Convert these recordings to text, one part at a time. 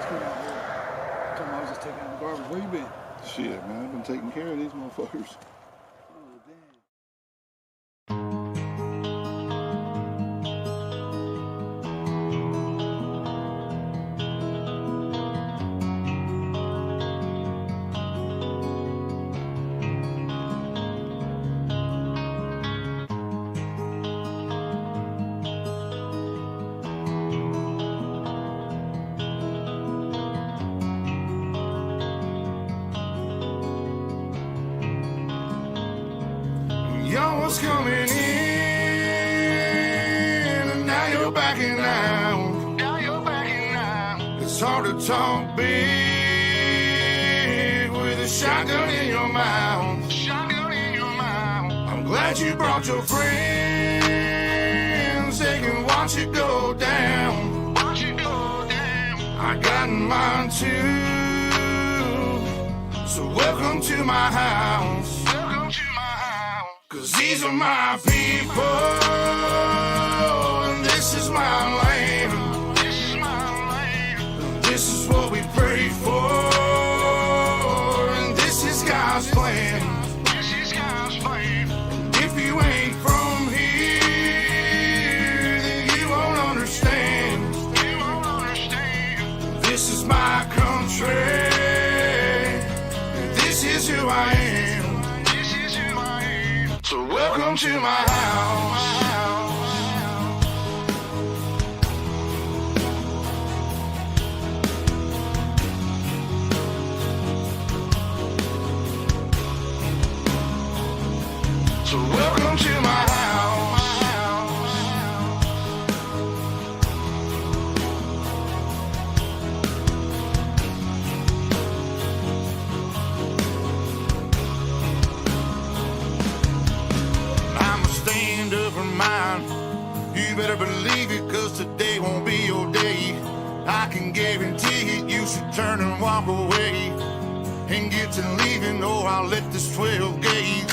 came out here. Told me I was just taking out the garbage. Where you been? Shit, man, I've been taking care of these motherfuckers. Oh, damn. Y'all was coming in, and now you're backing out. Now you're backing out. It's hard to talk big with a shotgun in your mouth. Shotgun in your mouth. I'm glad you brought your friends. They can watch it go down. Watch it go down. I got mine too. So welcome to my house. Welcome to my house. 'Cause these are my people, and this is my land. This is my land. This is what we pray for, and this is God's plan. This is God's plan. And if you ain't from here, then you won't understand. You won't understand. This is my country, and this is who I am. So welcome to my house. So welcome to my house. Mine. You better believe it, 'cause today won't be your day. I can guarantee it, you should turn and walk away and get to leaving, or I'll let this 12 gauge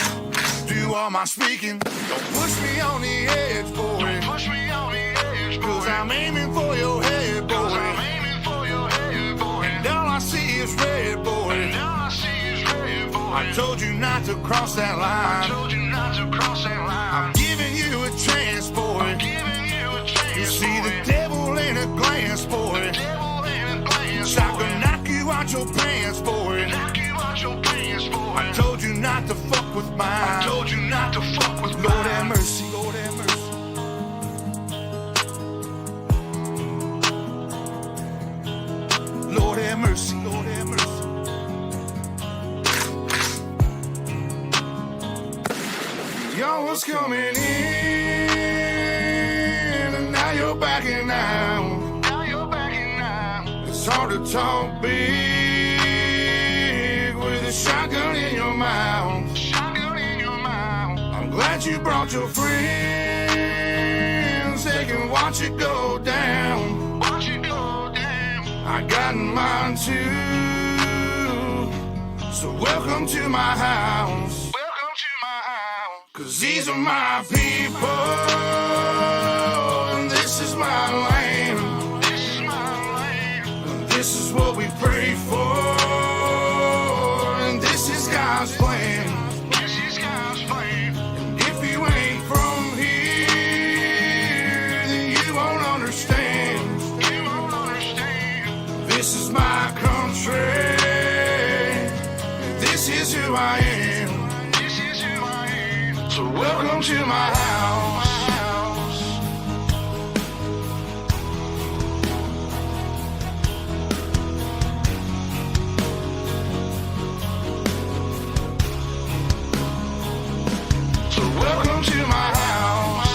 do all my speaking. Don't push me on the edge, boy. Don't push me on the edge, boy. 'Cause I'm aiming for your head, boy. 'Cause I'm aiming for your head, boy. And all I see is red, boy. And all I see is red, boy. I told you not to cross that line. I told you not to cross that line. I'm giving you a chance, boy. I'm giving you a chance, you see boy. The devil in a glance, boy. The devil in a glance, I can knock you out your pants, boy. Knock you out your pants, boy. I told you not to fuck with mine. I told you not to fuck with mine. Lord have mercy, Lord have mercy. Lord have mercy, Lord have mercy. Y'all was coming in, and now you're backing out. Now you're backing out. It's hard to talk big with a shotgun in your mouth. Shotgun in your mouth. I'm glad you brought your friends. They can watch it go down. Watch it go down. I got mine too. So welcome to my house. 'Cause these are my people, and this is my land. This is my land. And this is what we pray for, and this is God's plan. This is God's plan. And if you ain't from here, then you won't understand. You won't understand. This is my country, and this is who I am. So welcome to my house. So welcome to my house.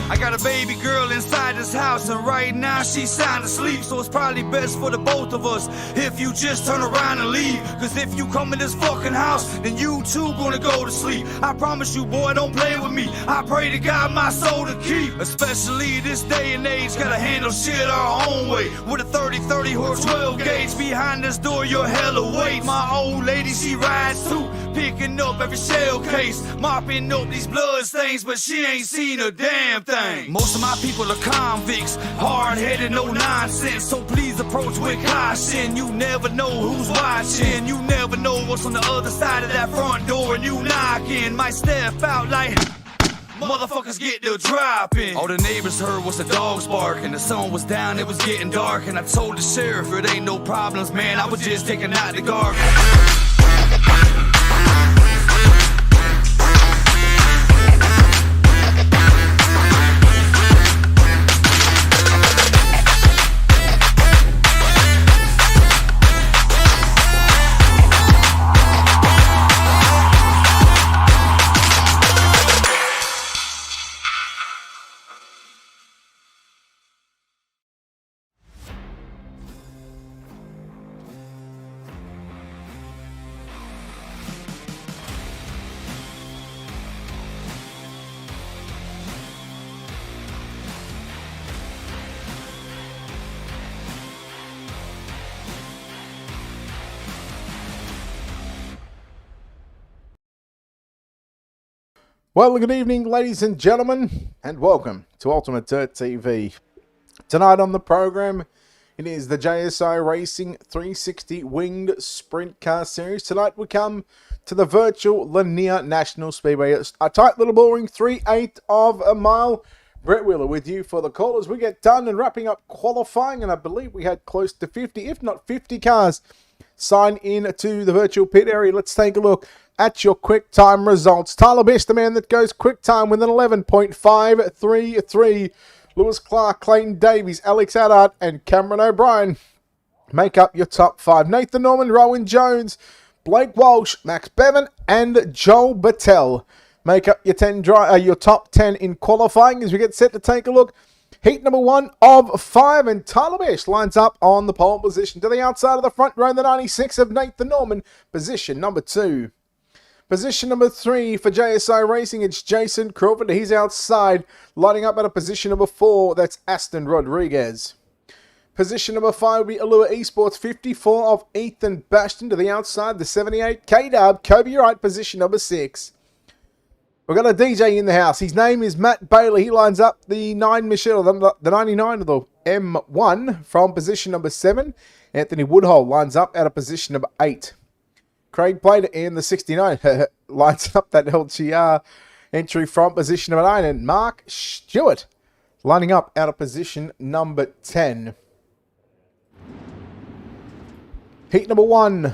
I got a baby baby girl inside this house, and right now she's sound asleep. So it's probably best for the both of us if you just turn around and leave. Cause if you come in this fucking house, then you too gonna go to sleep. I promise you, boy, don't play with me. I pray to God my soul to keep. Especially this day and age, gotta handle shit our own way. With a 30-30 horse 12 gauge behind this door, you're hella weight. My old lady, she rides too, picking up every shell case, mopping up these blood stains, but she ain't seen a damn thing. Most of my people are convicts, hard-headed, no nonsense. So please approach with caution. You never know who's watching. You never know what's on the other side of that front door, and you knocking. Might step out like motherfuckers get the dropping. All the neighbors heard was the dogs barking. The sun was down, it was getting dark, and I told the sheriff it ain't no problems, man. I was just taking out the garbage. Well, good evening, ladies and gentlemen, and welcome to UltimateDirtTV. Tonight on the program, it is the JSI Racing 360 Winged Sprint Car Series. Tonight we come to the virtual Lanier National Speedway. A tight little boring 3/8 of a mile. Brett Wheeler with you for the call as we get done and wrapping up qualifying, and I believe we had close to 50, if not 50 cars sign in to the virtual pit area. Let's take a look at your quick time results. Tyler Best, the man that goes quick time with an 11.533. Lewis Clark, Clayton Davies, Alex Addart, and Cameron O'Brien make up your top 5. Nathan Norman, Rowan Jones, Blake Walsh, Max Bevan, and Joel Battelle make up your your top 10 in qualifying as we get set to take a look. Heat number 1 of 5, and Tyler Best lines up on the pole position. To the outside of the front row, the 96 of Nathan Norman, position number 2. Position number 3 for JSI Racing, it's Jason Crawford. He's outside, lining up at a position number 4. That's Aston Rodriguez. Position number 5 will be Allure Esports, 54 of Ethan Bastion. To the outside, the 78 K-Dub, Kobe Wright, position number 6. We've got a DJ in the house. His name is Matt Bailey. He lines up the 9 Michelle, the 99 of the M1 from position number 7. Anthony Woodhull lines up at a position number 8. Craig Plater in the 69 lines up that LGR entry from position number 9. And Mark Stewart lining up out of position number 10. Heat number 1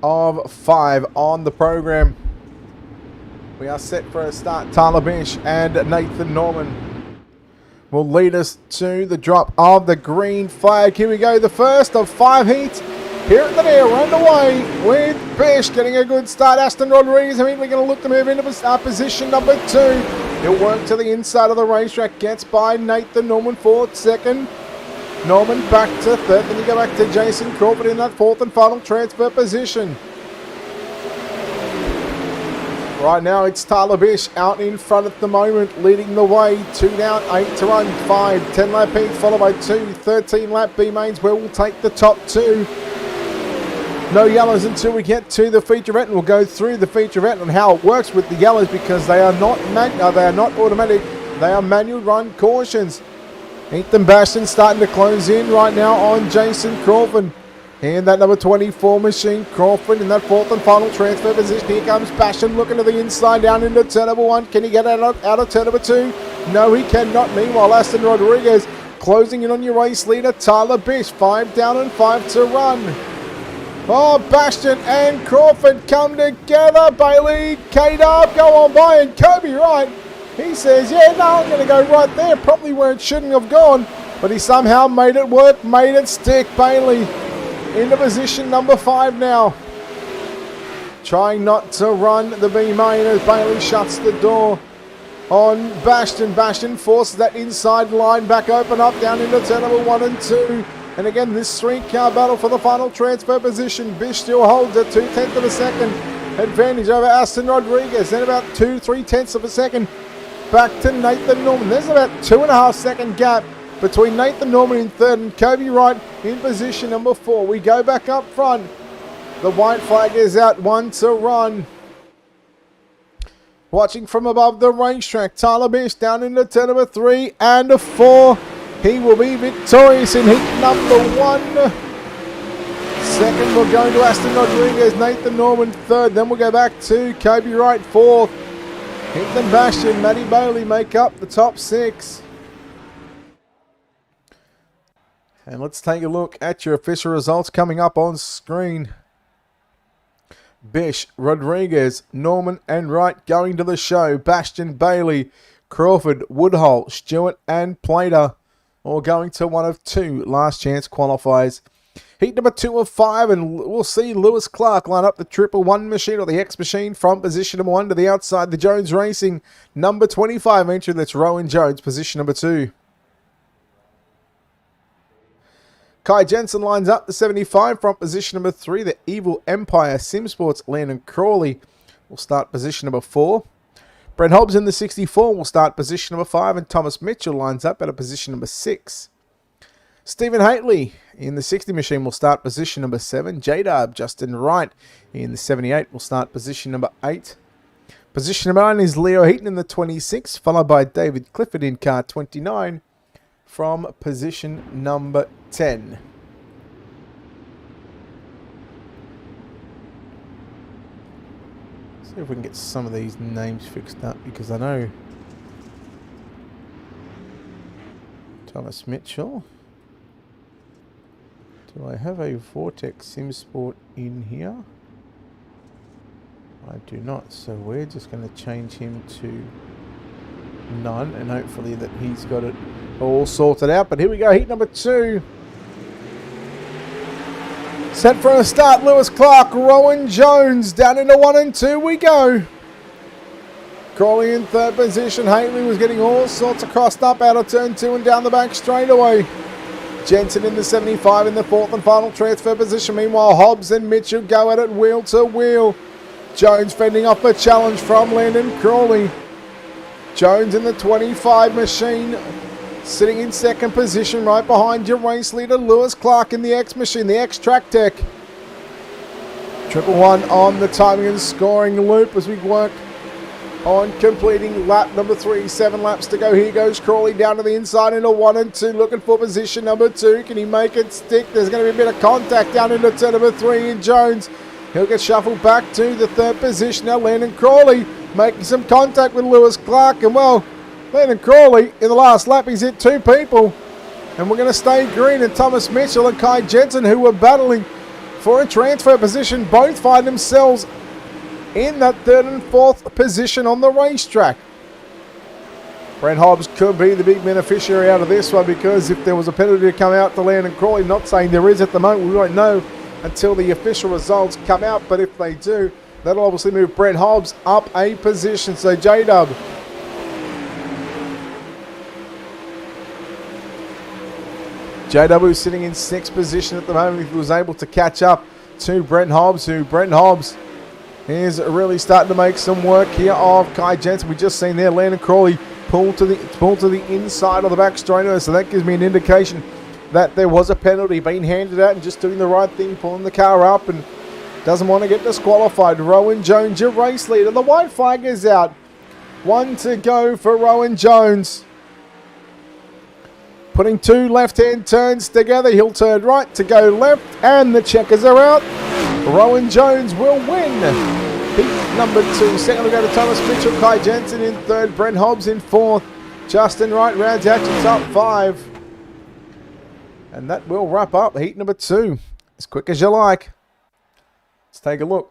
of 5 on the program. We are set for a start. Tyler Best and Nathan Norman will lead us to the drop of the green flag. Here we go, the first of 5 heats. Here at the near, underway with Best getting a good start. Aston Rodriguez immediately going to look to move into position number 2. He'll work to the inside of the racetrack. Gets by Nathan Norman for second. Norman back to third. Then you go back to Jason Crawford in that 4th and final transfer position. Right now it's Tyler Best out in front at the moment, leading the way. 2 down, 8 to run, 5. 10 lap heats followed by 2. 13 lap B mains where we'll take the top 2. No yellows until we get to the featurette, and we'll go through the featurette on how it works with the yellows because they are not automatic. They are manual run cautions. Ethan Bastion starting to close in right now on Jason Crawford. And that number 24 machine, Crawford, in that 4th and final transfer position. Here comes Bastion looking to the inside down into turn number 1. Can he get out of turn number 2? No, he cannot. Meanwhile, Aston Rodriguez closing in on your race leader, Tyler Best. 5 down and 5 to run. Oh, Bastion and Crawford come together. Bailey, K-Dub go on by, and Kobe Wright, he says, yeah, no, I'm going to go right there. Probably where it shouldn't have gone, but he somehow made it work, made it stick. Bailey into position number 5 now. Trying not to run the B main as Bailey shuts the door. on Bastion. Bastion forces that inside line back open up down into turn number 1 and 2. And again, this 3-car battle for the final transfer position. Bish still holds at 2/10 of a second advantage over Aston Rodriguez. Then about 2-3 of a second back to Nathan Norman. There's about 2.5 second gap between Nathan Norman in third and Kobe Wright in position number 4. We go back up front. The white flag is out, 1 to run. Watching from above the racetrack, Tyler Bish down into turn number 3 and 4. He will be victorious in heat number 1. Second, we're going to Aston Rodriguez, Nathan Norman third. Then we'll go back to Kobe Wright fourth. Ethan Bastion, Matty Bailey make up the top 6. And let's take a look at your official results coming up on screen. Bish, Rodriguez, Norman and Wright going to the show. Bastion, Bailey, Crawford, Woodhull, Stewart and Plater all going to one of 2 last chance qualifiers. Heat number 2 of 5, and we'll see Lewis Clark line up the 111 machine or the X machine from position number 1 to the outside. The Jones Racing number 25 entry, that's Rowan Jones, position number 2. Kai Jensen lines up the 75 from position number 3. The Evil Empire Simsports Landon Crawley will start position number 4. Brent Hobbs in the 64 will start position number 5, and Thomas Mitchell lines up at a position number 6. Stephen Haitley in the 60 machine will start position number 7. J-Dub Justin Wright in the 78 will start position number 8. Position number 9 is Leo Heaton in the 26, followed by David Clifford in car 29 from position number 10. See if we can get some of these names fixed up, because I know Thomas Mitchell. Do I have a Vortex Simsport in here? I do not, so we're just going to change him to none, and hopefully that he's got it all sorted out. But here we go, heat number 2. Set for a start, Lewis Clark, Rowan Jones, down into 1 and 2 we go. Crawley in third position. Haley was getting all sorts of crossed up out of turn 2 and down the back straightaway. Jensen in the 75 in the 4th and final transfer position. Meanwhile, Hobbs and Mitchell go at it wheel to wheel. Jones fending off a challenge from Landon Crawley. Jones in the 25 machine, sitting in second position right behind your race leader Lewis Clark in the X machine, the X Track Tech. 111 on the timing and scoring loop as we work on completing lap number 3. 7 laps to go. Here goes Crawley down to the inside into 1 and 2, looking for position number 2. Can he make it stick? There's going to be a bit of contact down into turn number 3 in Jones. He'll get shuffled back to the 3rd position. Now Landon Crawley making some contact with Lewis Clark, and well, Landon Crawley in the last lap he's hit 2 people, and we're going to stay green. And Thomas Mitchell and Kai Jensen, who were battling for a transfer position, both find themselves in that 3rd and 4th position on the racetrack. Brent Hobbs could be the big beneficiary out of this one, because if there was a penalty to come out to Landon Crawley, not saying there is at the moment, we won't know until the official results come out, but if they do, that'll obviously move Brent Hobbs up a position. So J-Dub who's sitting in 6th position at the moment, he was able to catch up to Brent Hobbs, who Brent Hobbs is really starting to make some work here of Kai Jensen. We just seen there Landon Crawley pull to the inside of the back straightaway, so that gives me an indication that there was a penalty being handed out, and just doing the right thing, pulling the car up, and doesn't want to get disqualified. Rowan Jones, your race leader. The white flag is out. 1 to go for Rowan Jones. Putting 2 left-hand turns together. He'll turn right to go left, and the checkers are out. Rowan Jones will win heat number 2. Second, we go to Thomas Mitchell, Kai Jensen in 3rd, Brent Hobbs in 4th. Justin Wright rounds out your top 5. And that will wrap up heat number 2 as quick as you like. Let's take a look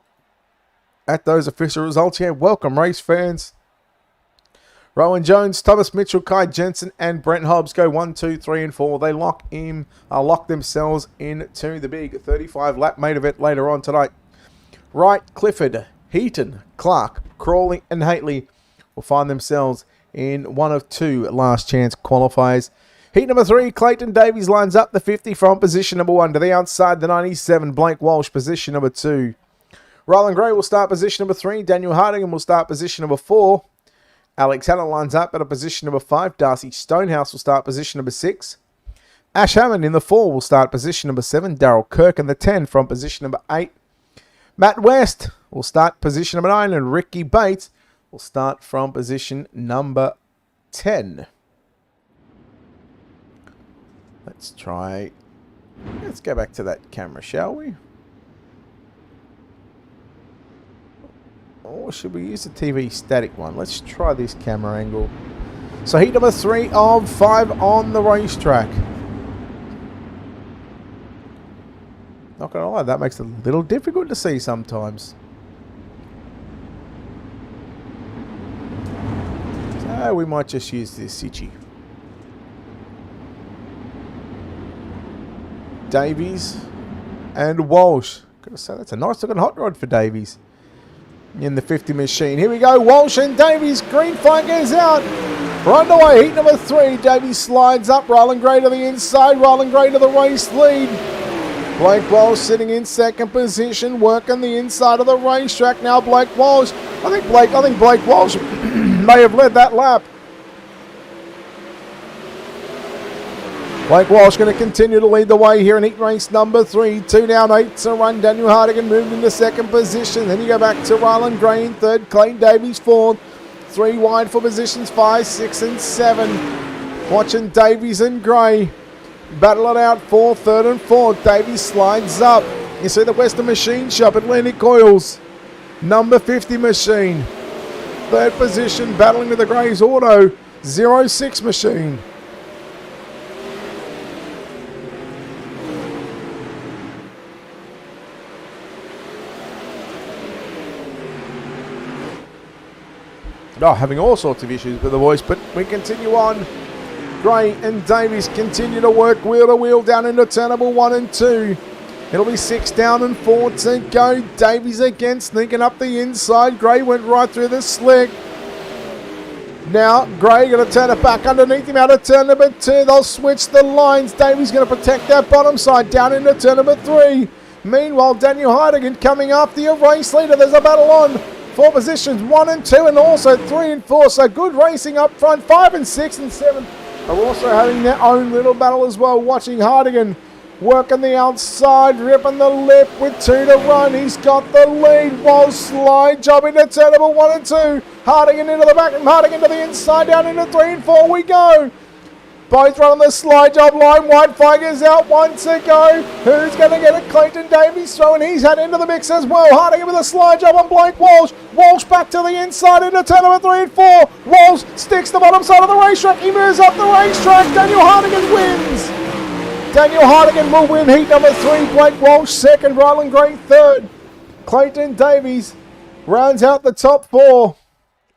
at those official results here. Welcome, race fans. Rowan Jones, Thomas Mitchell, Kai Jensen, and Brent Hobbs go 1, 2, 3, and 4. They lock themselves into the big 35-lap main event later on tonight. Wright, Clifford, Heaton, Clark, Crawley, and Haitley will find themselves in one of two last chance qualifiers. Heat number 3, Clayton Davies lines up the 50 from position number 1 to the outside, the 97, Blake Walsh, position number 2. Rylan Gray will start position number 3, Daniel Hardigan will start position number 4. Alex Hanna lines up at a position number 5, Darcy Stonehouse will start position number 6. Ash Hammond in the 4 will start position number 7, Darryl Kirk in the 10 from position number 8. Matt West will start position number 9, and Ricky Bates will start from position number 10. Let's go back to that camera, shall we? Or should we use the TV static one? Let's try this camera angle. So heat number 3 of 5 on the racetrack. Not gonna lie, that makes it a little difficult to see sometimes. So we might just use this Itchy. Davies and Walsh. Gotta say, that's a nice looking hot rod for Davies in the 50 machine. Here we go, Walsh and Davies. Green flag goes out. We're underway, heat number 3. Davies slides up. Rylan Gray to the inside. Rylan Gray to the race lead. Blake Walsh sitting in second position, working the inside of the racetrack. Now Blake Walsh. I think Blake Walsh may have led that lap. Blake Walsh going to continue to lead the way here in heat race number 3. 2 down, 8 to run. Daniel Hardigan moved into second position. Then you go back to Rylan Gray in third. Clayton Davies fourth. 3 wide for positions 5, 6 and 7. Watching Davies and Gray battle it out for third and fourth. Davies slides up. You see the Western Machine Shop, Atlantic Coils. Number 50 machine. Third position, battling with the Grays Auto 06 machine. Oh, having all sorts of issues with the voice, but we continue on. Gray and Davies continue to work wheel to wheel down into turn number 1 and 2. It'll be 6 down and 4 to go. Davies again, sneaking up the inside. Gray went right through the slick. Now Gray going to turn it back underneath him out of turn number 2. They'll switch the lines. Davies going to protect that bottom side down into turn number 3. Meanwhile, Daniel Hardigan coming after your race leader. There's a battle on. 4 positions, 1 and 2, and also 3 and 4. So good racing up front. 5 and 6 and 7 are also having their own little battle as well. Watching Hardigan working the outside, ripping the lip with 2 to run. He's got the lead. While slide job into turn number 1 and 2. Hardigan into the back and Hardigan to the inside, down into 3 and 4 we go. Both run on the slide job line. White flag is out, 1 to go. Who's going to get it? Clayton Davies throwing his hat into the mix as well. Hardigan with a slide job on Blake Walsh. Walsh back to the inside into turn number 3 and 4. Walsh sticks the bottom side of the racetrack. He moves up the racetrack. Daniel Hardigan wins. Daniel Hardigan will win heat number 3. Blake Walsh second. Rylan Gray third. Clayton Davies rounds out the top 4.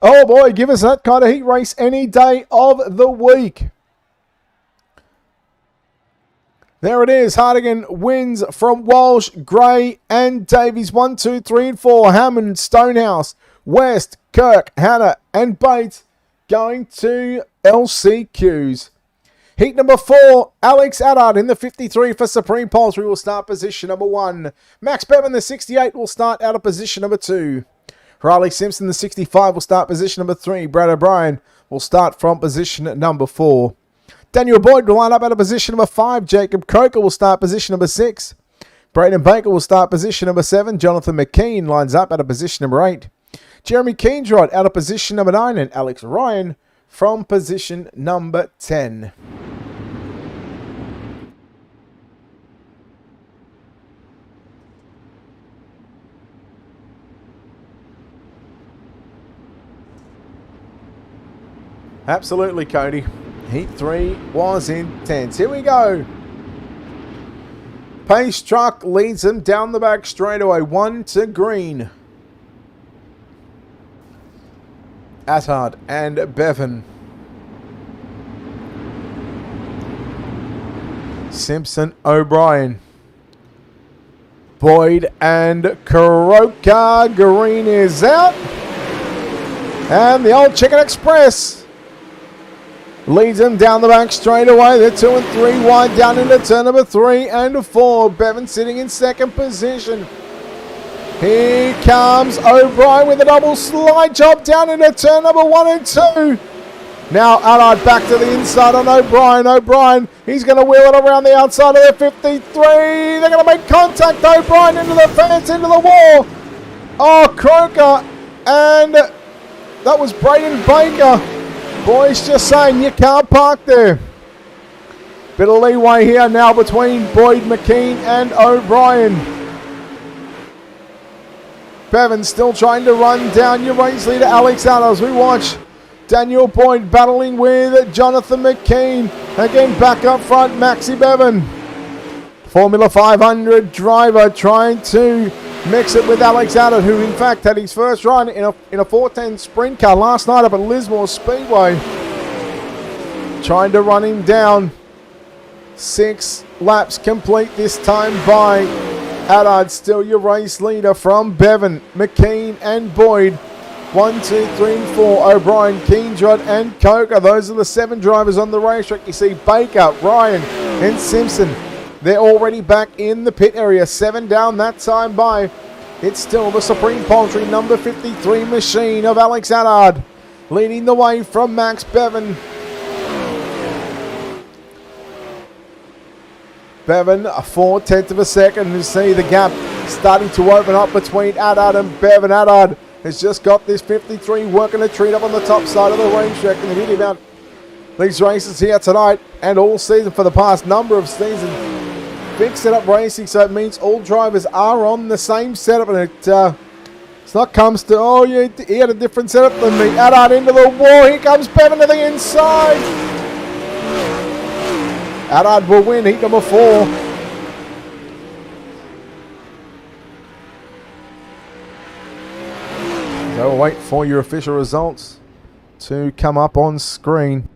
Oh boy, give us that kind of heat race any day of the week. There it is. Hardigan wins from Walsh, Gray and Davies. 1, 2, 3 and 4. Hammond, Stonehouse, West, Kirk, Hanna and Bates going to LCQs. Heat number 4, Alex Addard in the 53 for Supreme Poultry will start position number 1. Max Bevan, the 68, will start out of position number 2. Riley Simpson, the 65, will start position number 3. Brad O'Brien will start from position number 4. Daniel Boyd will line up out of position number 5. Jacob Croker will start position number 6. Braden Baker will start position number 7. Jonathan McKean lines up out of position number 8. Jeremy Keendrad out of position number 9. And Alex Ryan from position number 10. Absolutely, Cody. Heat 3 was intense. Here we go. Pace truck leads them down the back straightaway. 1 to green. Attard and Bevan. Simpson, O'Brien. Boyd and Kuroka. Green is out. And the old Chicken Express leads them down the back straight away. They're 2 and 3 wide down into turn number 3 and 4. Bevan sitting in second position. Here comes O'Brien with a double slide job down into turn number 1 and 2. Now Allard back to the inside on O'Brien. O'Brien, he's going to wheel it around the outside of the 53. They're going to make contact. O'Brien into the fence, into the wall. Oh, Croker. And that was Braden Baker. Boys just saying you can't park there. Bit of leeway here now between Boyd, McKean and O'Brien. Bevan still trying to run down your race leader Alex Adams. We watch Daniel Boyd battling with Jonathan McKean. Again, back up front, Maxi Bevan. Formula 500 driver trying to mix it with Alex Adder, who in fact had his first run in a 410 sprint car last night up at Lismore Speedway. Trying to run him down. 6 laps complete this time by Allard. Still your race leader from Bevan, McKean and Boyd. 1, 2, 3 and 4. O'Brien, Keendrod and Coker. Those are the 7 drivers on the racetrack. You see Baker, Ryan and Simpson. They're already back in the pit area. 7 down that time by. It's still the Supreme Poultry number 53 machine of Alex Allard. Leading the way from Max Bevan. Bevan, a 4/10 of a second. You see the gap starting to open up between Allard and Bevan. Allard has just got this 53 working a treat up on the top side of the racetrack. And the beauty about these races here tonight and all season for the past number of seasons, big setup racing, so it means all drivers are on the same setup, and it's not comes to, oh, yeah, he had a different setup than me. Allard into the wall. Here comes Bevan to the inside. Allard will win heat number 4. So we'll wait for your official results to come up on screen.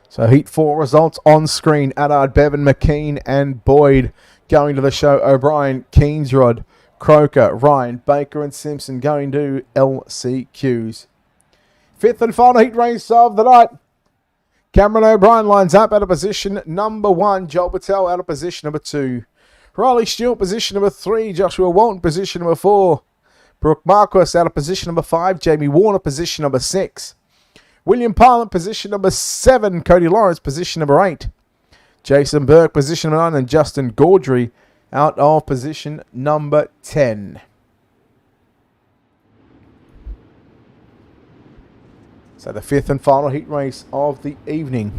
So Heat 4 results on screen. Allard, Bevan, McKean and Boyd going to the show. O'Brien, Keensrod, Croker, Ryan, Baker and Simpson going to LCQs. 5th and final heat race of the night. Cameron O'Brien lines up out of position number 1. Joel Patel out of position number 2. Riley Stewart position number 3. Joshua Walton position number 4. Brooke Marquis out of position number 5. Jamie Warner position number 6. William Parlant, position number 7. Cody Lawrence, position number 8. Jason Burke, position number 9. And Justin Gaudry out of position number 10. So the 5th and final heat race of the evening.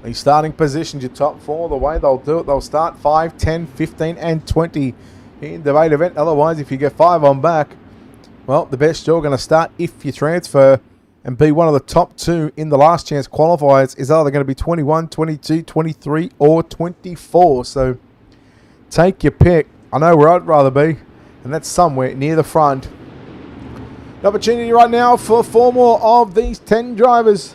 The starting positions, your top 4, the way they'll do it, they'll start 5, 10, 15 and 20 in the main event. Otherwise, if you get 5 on back, well, the best you're going to start if you transfer and be one of the top 2 in the last chance qualifiers is either going to be 21, 22, 23 or 24. So take your pick. I know where I'd rather be, and that's somewhere near the front. The opportunity right now for 4 more of these 10 drivers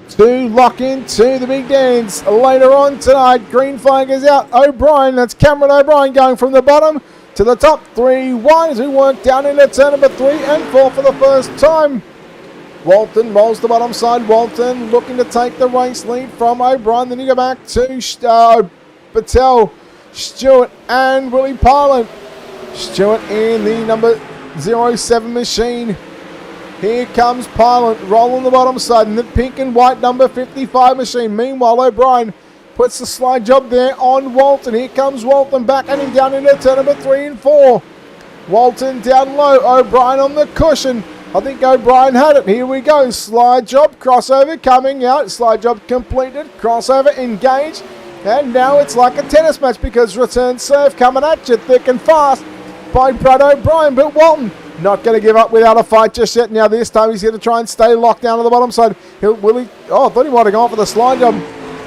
to lock into the big dance later on tonight. Green flag is out. O'Brien, that's Cameron O'Brien going from the bottom to the top 3 wide as we work down into turn number 3 and 4 for the first time. Walton rolls the bottom side. Walton looking to take the race lead from O'Brien. Then you go back to Patel, Stewart and Willie Parlant. Stewart in the number 07 machine. Here comes Parlant rolling the bottom side in the pink and white number 55 machine. Meanwhile, O'Brien puts the slide job there on Walton. Here comes Walton back and him down into turn number 3 and 4. Walton down low. O'Brien on the cushion. I think O'Brien had it. Here we go. Slide job, crossover coming out. Slide job completed. Crossover engaged. And now it's like a tennis match because return serve coming at you thick and fast by Brad O'Brien. But Walton not going to give up without a fight just yet. Now this time he's going to try and stay locked down on the bottom side. I thought he might have gone for the slide job.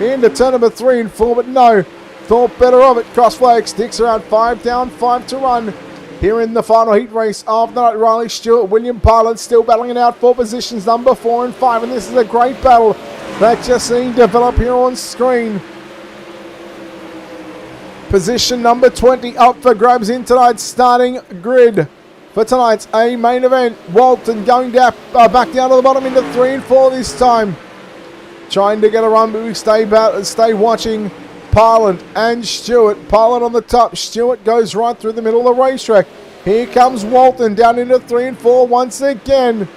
into turn number 3 and 4, but no. Thought better of it. Cross flag sticks around 5 down, 5 to run. Here in the final heat race of the night, Riley Stewart, William Pilot still battling it out for positions number 4 and 5. And this is a great battle that just seen develop here on screen. Position number 20 up for grabs in tonight's starting grid. For tonight's A main event, Walton going back down to the bottom into 3 and 4 this time. Trying to get a run, but we stay watching Pilot and Stewart. Pilot on the top. Stewart goes right through the middle of the racetrack. Here comes Walton down into 3 and 4 once again.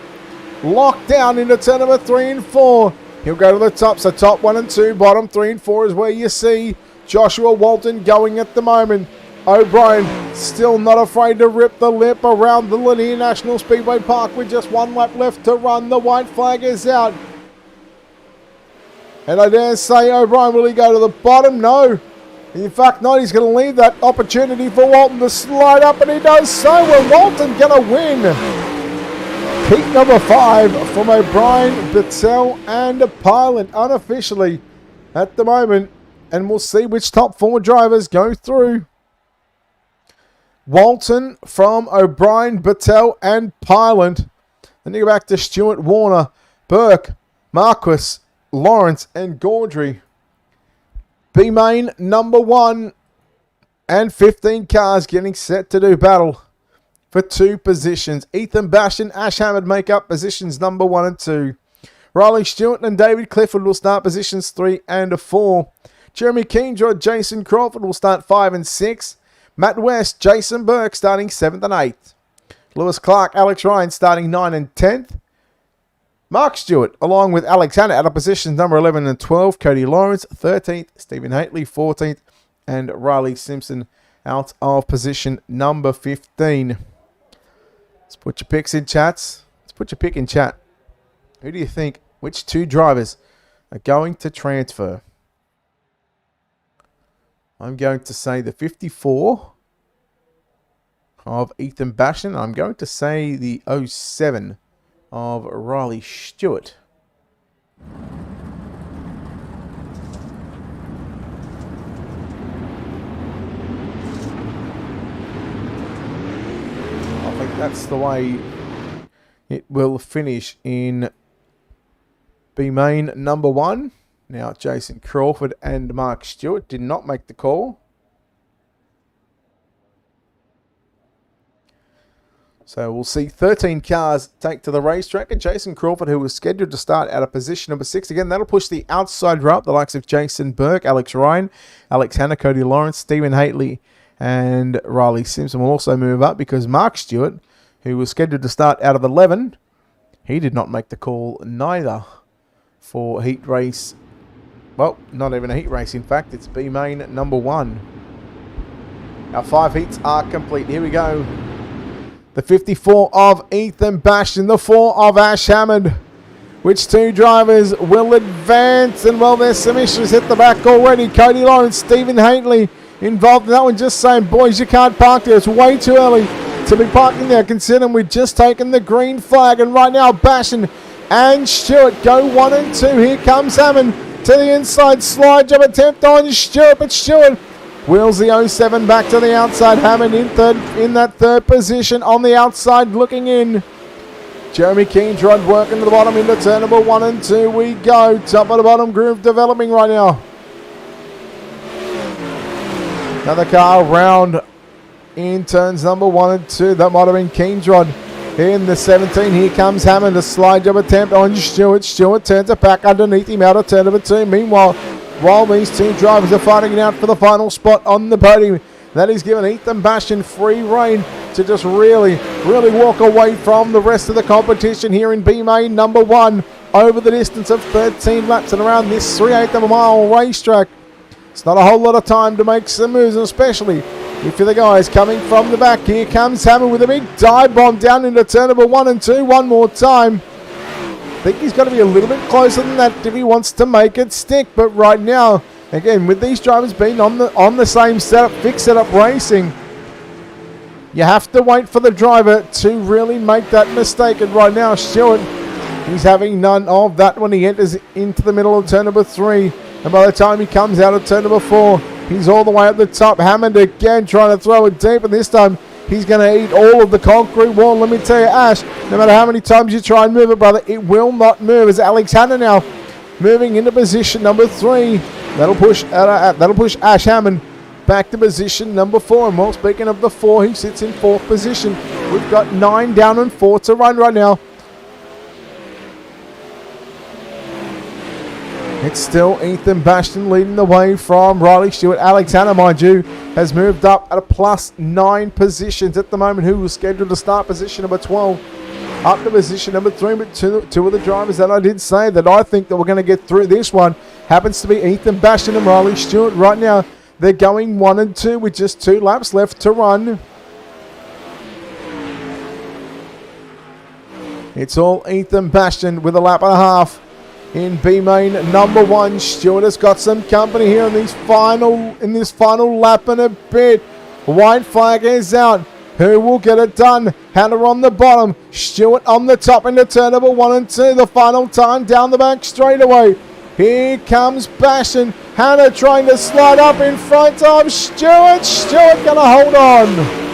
Locked down into turn number 3 and 4. He'll go to the top. So top 1 and 2, bottom 3 and 4 is where you see Joshua Walton going at the moment. O'Brien still not afraid to rip the lip around the Lanier National Speedway Park with just 1 lap left to run. The white flag is out. And I dare say O'Brien, will he go to the bottom? No. In fact, not. He's going to leave that opportunity for Walton to slide up, and he does so. Well, Walton going to win. Heat number 5 from O'Brien, Battelle, and Pilot unofficially at the moment. And we'll see which top 4 drivers go through. Walton from O'Brien, Battelle, and Pilot. Then you go back to Stewart, Warner, Burke, Marquis, Lawrence, and Gaudry. B main number 1 and 15 cars getting set to do battle for 2 positions. Ethan Bash and Ash Hammond make up positions number 1 and 2. Riley Stewart and David Clifford will start positions 3 and 4. Jeremy Keendrod, Jason Crawford will start 5 and 6. Matt West, Jason Burke starting 7th and 8th. Lewis Clark, Alex Ryan starting 9 and 10th. Mark Stewart, along with Alex Hanna, out of positions number 11 and 12. Cody Lawrence, 13th. Stephen Haitley, 14th. And Riley Simpson out of position number 15. Let's put your picks in, chats. Let's put your pick in chat. Who do you think, which 2 drivers are going to transfer? I'm going to say the 54 of Ethan Bashan. I'm going to say the 07 of Riley Stewart. I think that's the way it will finish in B main number 1. Now Jason Crawford and Mark Stewart did not make the call. So we'll see 13 cars take to the racetrack. And Jason Crawford, who was scheduled to start out of position number 6. Again, that'll push the outside row up. The likes of Jason Burke, Alex Ryan, Alex Hanna, Cody Lawrence, Stephen Haitley, and Riley Simpson will also move up because Mark Stewart, who was scheduled to start out of 11, he did not make the call neither for heat race. Well, not even a heat race. In fact, it's B main number 1. Our 5 heats are complete. Here we go. The 54 of Ethan Bash and the 4 of Ash Hammond. Which 2 drivers will advance? And well, there's some issues hit the back already. Cody Lawrence, Stephen Haitley involved in that one. Just saying, boys, you can't park there. It's way too early to be parking there, considering we've just taken the green flag. And right now, Bash and Stewart go 1 and 2. Here comes Hammond to the inside slide job attempt on Stewart, but Stewart wheels the 07 back to the outside. Hammond in that third position on the outside looking in. Jeremy Keendrod working to the bottom into turn number 1 and 2. We go. Top of the bottom groove developing right now. Another car round in turns number 1 and 2. That might have been Keendrod. In the 17, here comes Hammond. A slide job attempt on Stewart. Stewart turns it back underneath him out of turn number 2. Meanwhile, while these 2 drivers are fighting it out for the final spot on the podium, that is giving Ethan Bastian free rein to just really walk away from the rest of the competition here in B main number 1 over the distance of 13 laps and around this 3/8 of a mile racetrack. It's not a whole lot of time to make some moves, especially if you're the guys coming from the back. Here comes Hammond with a big dive bomb down into turn number 1 and 2 one more time. I think he's got to be a little bit closer than that if he wants to make it stick. But right now, again, with these drivers being on the same setup, fixed setup racing, you have to wait for the driver to really make that mistake. And right now, Stewart, he's having none of that when he enters into the middle of turn number 3. And by the time he comes out of turn number 4, he's all the way at the top. Hammond again trying to throw it deep, and this time he's going to eat all of the concrete wall. Let me tell you, Ash, no matter how many times you try and move it, brother, it will not move. As Alex Hanna now moving into position number 3. That'll push Ash Hammond back to position number 4. And well, speaking of the 4, he sits in 4th position. We've got 9 down and 4 to run right now. It's still Ethan Bastion leading the way from Riley Stewart. Alex Hanna, mind you, has moved up at a +9 positions at the moment. Who was scheduled to start position number 12 up to position number 3. But two of the drivers that I did say that I think that we're going to get through this one happens to be Ethan Bastion and Riley Stewart. Right now, they're going 1 and 2 with just 2 laps left to run. It's all Ethan Bastion with a lap and a half. In B main number 1, Stewart has got some company here in this final lap and a bit. White flag is out. Who will get it done? Hanna on the bottom, Stewart on the top into turn number 1 and 2. The final time down the back straightaway. Here comes Bastion. Hanna trying to slide up in front of Stewart. Stewart gonna hold on.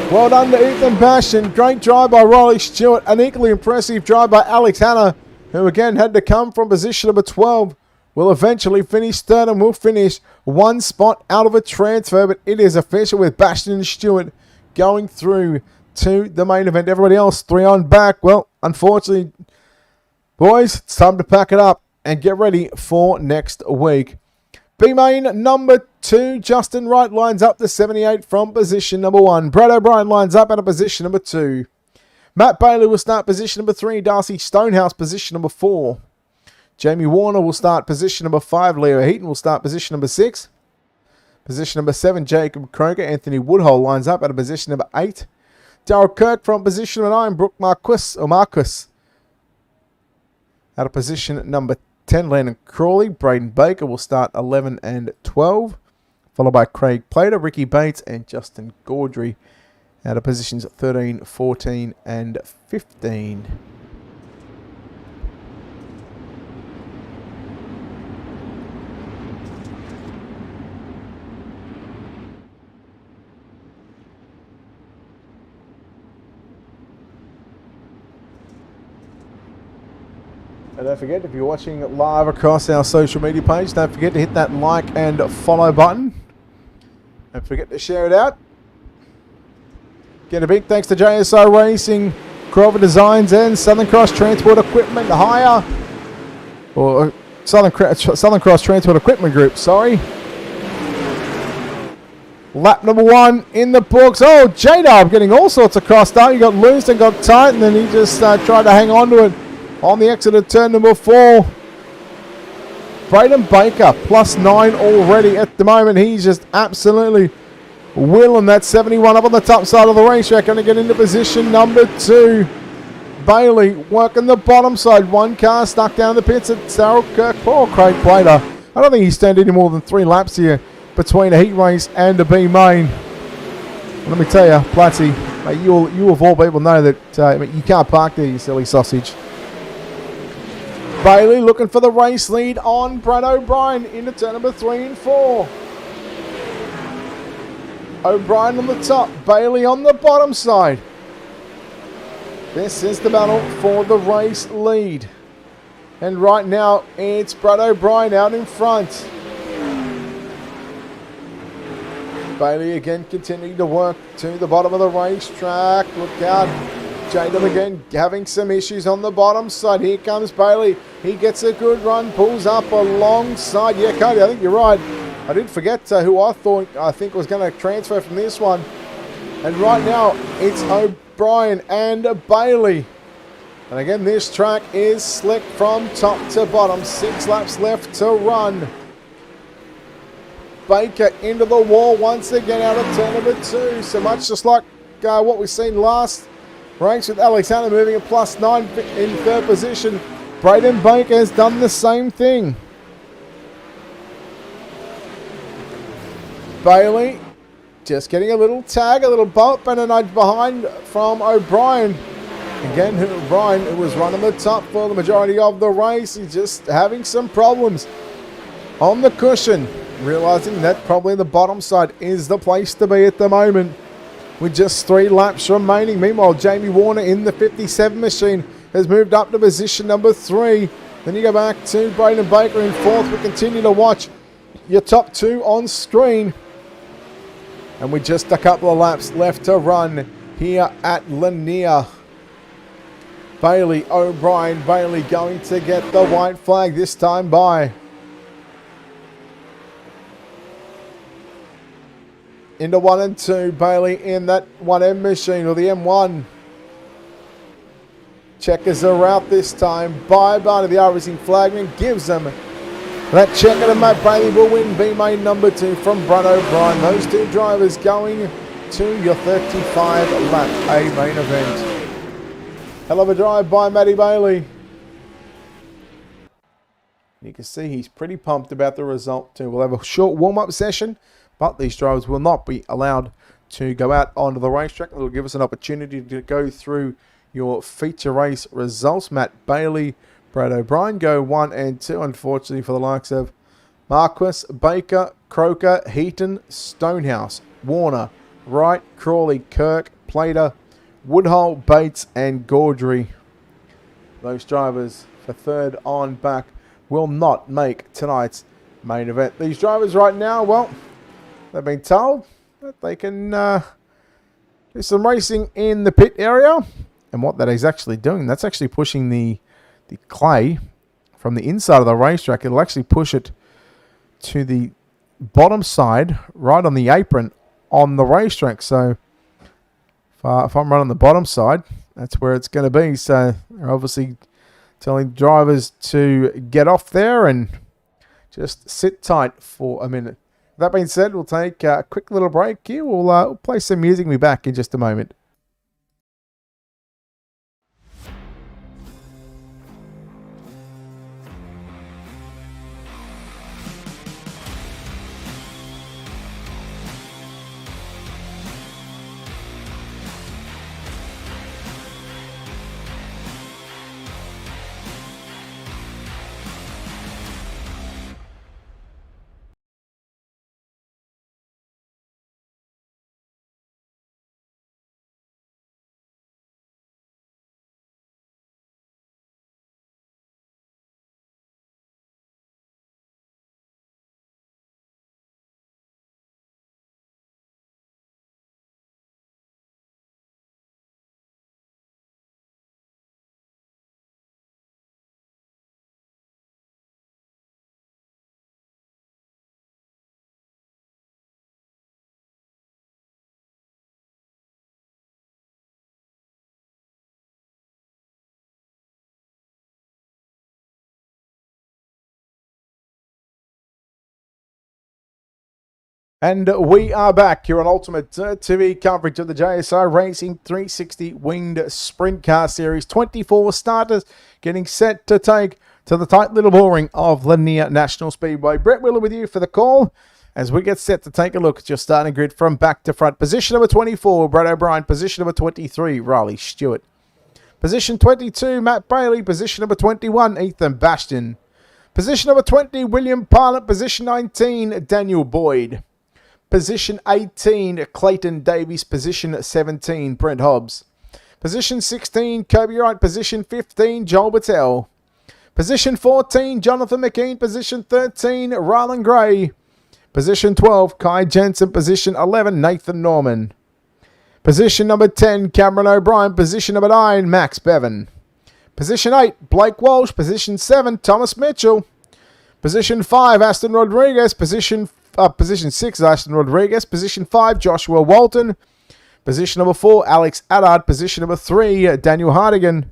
Well done to Ethan Bastion. Great drive by Riley Stewart. An equally impressive drive by Alex Hanna, who again had to come from position number 12. Will eventually finish third and will finish 1 spot out of a transfer. But it is official with Bastion and Stewart going through to the main event. Everybody else 3 on back. Well, unfortunately, boys, it's time to pack it up and get ready for next week. B main number 2, Justin Wright lines up to 78 from position number 1. Brad O'Brien lines up at a position number 2. Matt Bailey will start position number 3. Darcy Stonehouse position number 4. Jamie Warner will start position number 5. Leo Heaton will start position number 6. Position number 7, Jacob Kroger. Anthony Woodhull lines up at a position number 8. Darryl Kirk from position number 9. Brooke Marcus at a position number 10, Landon Crawley. Braden Baker will start 11 and 12, followed by Craig Plater, Ricky Bates, and Justin Gaudry out of positions 13, 14, and 15. And don't forget, if you're watching live across our social media page, don't forget to hit that like and follow button. Don't forget to share it out. Again, a big thanks to JSI Racing, Crover Designs, and Southern Cross Transport Equipment Hire. Or Southern Cross Transport Equipment Group, sorry. Lap number 1 in the books. Oh, J-Dub getting all sorts of crossed up. He got loose and got tight, and then he just tried to hang on to it. On the exit of turn number 4, Braden Baker, +9 already at the moment. He's just absolutely willing that 71 up on the top side of the racetrack. Going to get into position number 2. Bailey working the bottom side. 1 car stuck down the pits at Darryl Kirk. Poor Craig Plater. I don't think he's stand any more than 3 laps here between a heat race and a B main. Let me tell you, Platty, mate, you of all people know that you can't park there, you silly sausage. Bailey looking for the race lead on Brad O'Brien into turn number 3 and 4. O'Brien on the top, Bailey on the bottom side. This is the battle for the race lead. And right now, it's Brad O'Brien out in front. Bailey again continuing to work to the bottom of the racetrack. Look out. J-Dub again having some issues on the bottom side. Here comes Bailey. He gets a good run, pulls up alongside. Yeah, Cody, I think you're right. I did forget who I think was going to transfer from this one. And right now, it's O'Brien and Bailey. And again, this track is slick from top to bottom. 6 laps left to run. Baker into the wall once again out of turn number 2. So much just like what we've seen last race with Alex Hanna moving a +9 in 3rd position. Braden Baker has done the same thing. Bailey just getting a little tag, a little bump and a nudge behind from O'Brien. Again, Brian, who was running the top for the majority of the race, he's just having some problems on the cushion, realizing that probably the bottom side is the place to be at the moment, with just 3 laps remaining. Meanwhile, Jamie Warner in the 57 machine has moved up to position number 3. Then you go back to Braden Baker in 4th. We continue to watch your top 2 on screen. And with just a couple of laps left to run here at Lanier. Bailey, O'Brien, Bailey going to get the white flag this time by. Into 1 and 2, Bailey in that 1M machine, or the M1. Checkers are out this time. By Barney, the iRacing flagman gives them that checker, and Matt Bailey will win B main number 2 from Brun O'Brien. Those 2 drivers going to your 35 lap A main event. Hell of a drive by Matty Bailey. You can see he's pretty pumped about the result too. We'll have a short warm-up session, but these drivers will not be allowed to go out onto the racetrack. It'll give us an opportunity to go through your feature race results. Matt Bailey, Brad O'Brien go 1 and 2. Unfortunately for the likes of Marquis, Baker, Croker, Heaton, Stonehouse, Warner, Wright, Crawley, Kirk, Plater, Woodhull, Bates and Gaudry. Those drivers for 3rd on back will not make tonight's main event. These drivers right now, well, they've been told that they can do some racing in the pit area. And what that is actually doing, that's actually pushing the clay from the inside of the racetrack. It'll actually push it to the bottom side, right on the apron on the racetrack. So if I'm running the bottom side, that's where it's going to be. So they're obviously telling drivers to get off there and just sit tight for a minute. That being said, we'll take a quick little break here. We'll play some music and be back in just a moment. And we are back here on UltimateDirtTV coverage of the JSI Racing 360 Winged Sprint Car Series. 24 starters getting set to take to the tight little boring of Lanier National Speedway. Brett Wheeler with you for the call as we get set to take a look at your starting grid from back to front. Position number 24, Brad O'Brien. Position number 23, Riley Stewart. Position 22, Matt Bailey. Position number 21, Ethan Bastion. Position number 20, William Pilot. Position 19, Daniel Boyd. Position 18, Clayton Davies. Position 17, Brent Hobbs. Position 16, Kobe Wright. Position 15, Joel Battelle. Position 14, Jonathan McKean. Position 13, Rylan Gray. Position 12, Kai Jensen. Position 11, Nathan Norman. Position number 10, Cameron O'Brien. Position number 9, Max Bevan. Position 8, Blake Walsh. Position 7, Thomas Mitchell. Position 5, Aston Rodriguez. Position 6, Aston Rodriguez. Position 5, Joshua Walton. Position number 4, Alex Addard. Position number 3, Daniel Hardigan.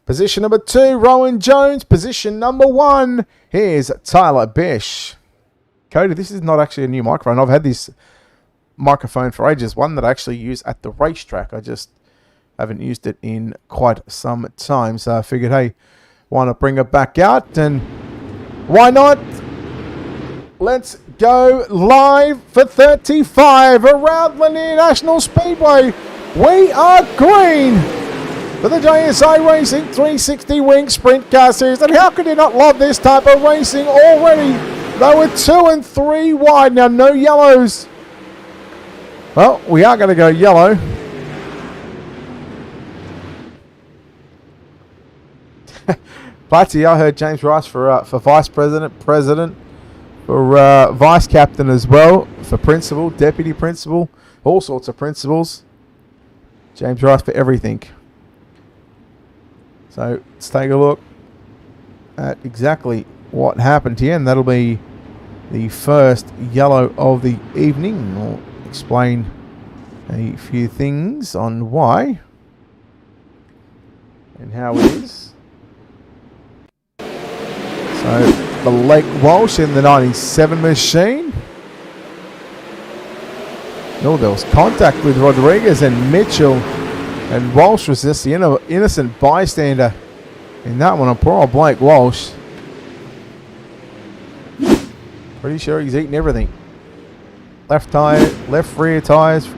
Position number 2, Rowan Jones. Position number 1, here's Tyler Bish. Cody, this is not actually a new microphone. I've had this microphone for ages. One that I actually use at the racetrack. I just haven't used it in quite some time. So I figured, hey, why not bring it back out? And why not? Let's go live for 35 around Lanier National Speedway. We are green. for the JSI Racing 360 Wing Sprint Car Series. And how could you not love this type of racing already? They were 2 and 3 wide. Now, no yellows. Well, we are going to go yellow. Platty, I heard James Rice for vice president, for vice captain as well, for principal, deputy principal, all sorts of principals. James Rice for everything. So let's take a look at exactly what happened here, and that'll be the first yellow of the evening. We'll explain a few things on why and how it is. So the Blake Walsh in the 97 machine. No, there was contact with Rodriguez and Mitchell, and Walsh was just the innocent bystander in that one. Poor old Blake Walsh. Pretty sure he's eating everything. Left tire, left rear tires,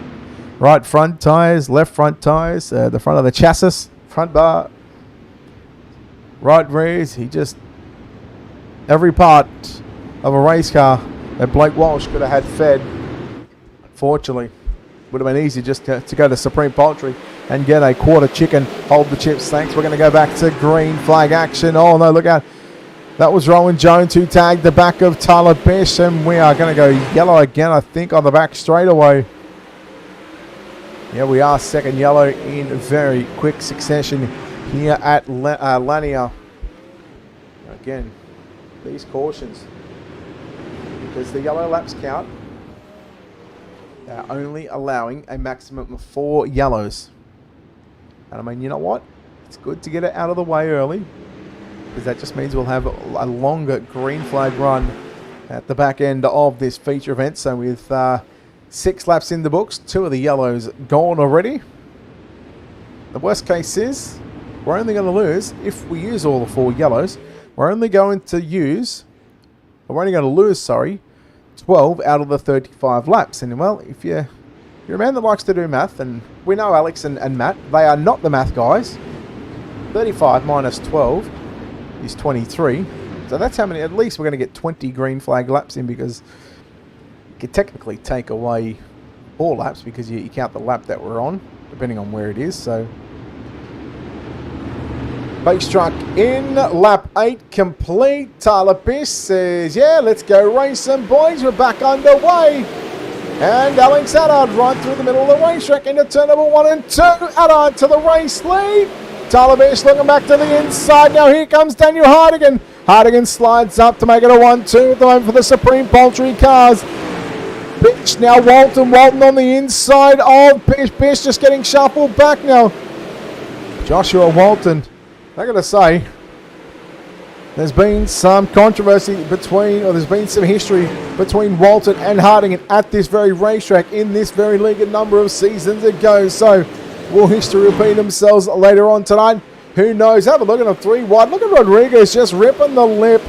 right front tires, left front tires, the front of the chassis, front bar, right rears. He just, every part of a race car that Blake Walsh could have had fed. Unfortunately, would have been easy just to go to Supreme Poultry and get a quarter chicken. Hold the chips, thanks. We're going to go back to green flag action. Oh no, look out. That was Rowan Jones who tagged the back of Tyler Bish, and we are going to go yellow again, I think, on the back straightaway. Yeah, we are second yellow in very quick succession here at Lanier. Again, these cautions, because the yellow laps count, they're only allowing a maximum of 4 yellows. And I mean, you know what? It's good to get it out of the way early, because that just means we'll have a longer green flag run at the back end of this feature event. So with 6 laps in the books, 2 of the yellows gone already. The worst case is we're only going to lose, if we use all the 4 yellows, we're only going to lose 12 out of the 35 laps. And well, if you're a man that likes to do math, and we know Alex and Matt, they are not the math guys. 35 minus 12 is 23. So that's how many, at least we're going to get 20 green flag laps in, because you could technically take away 4 laps because you count the lap that we're on, depending on where it is. So base truck in, lap 8 complete. Tyler Bish says, yeah, let's go racing, boys. We're back underway. And Alex Haddard right through the middle of the racetrack into turn number 1 and 2. Haddard to the race lead. Tyler Bish looking back to the inside. Now here comes Daniel Hardigan. Hardigan slides up to make it a 1-2 at the moment for the Supreme Poultry cars. Bish now Walton on the inside of Bish. Bish just getting shuffled back now. Joshua Walton. I gotta say, there's been some controversy there's been some history between Walton and Hardigan at this very racetrack in this very league a number of seasons ago. So, will history repeat themselves later on tonight? Who knows? Have a look at them 3 wide. Look at Rodriguez just ripping the lip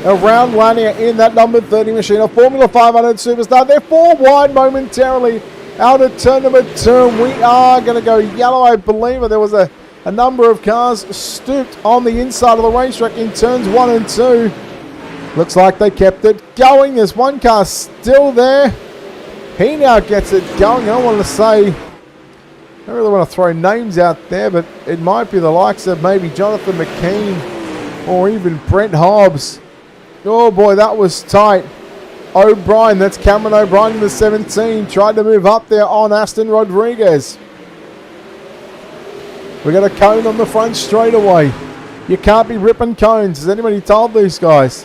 around Lanier in that number 30 machine. A Formula 500 superstar. They're 4 wide momentarily out of turn number 2. We are going to go yellow, I believe. There was a number of cars stooped on the inside of the racetrack in turns 1 and 2. Looks like they kept it going. There's one car still there. He now gets it going. I don't want to say, I don't really want to throw names out there, but it might be the likes of maybe Jonathan McKean or even Brent Hobbs. Oh boy, that was tight. O'Brien, that's Cameron O'Brien in the 17, tried to move up there on Aston Rodriguez. We got a cone on the front straightaway. You can't be ripping cones. Has anybody told these guys?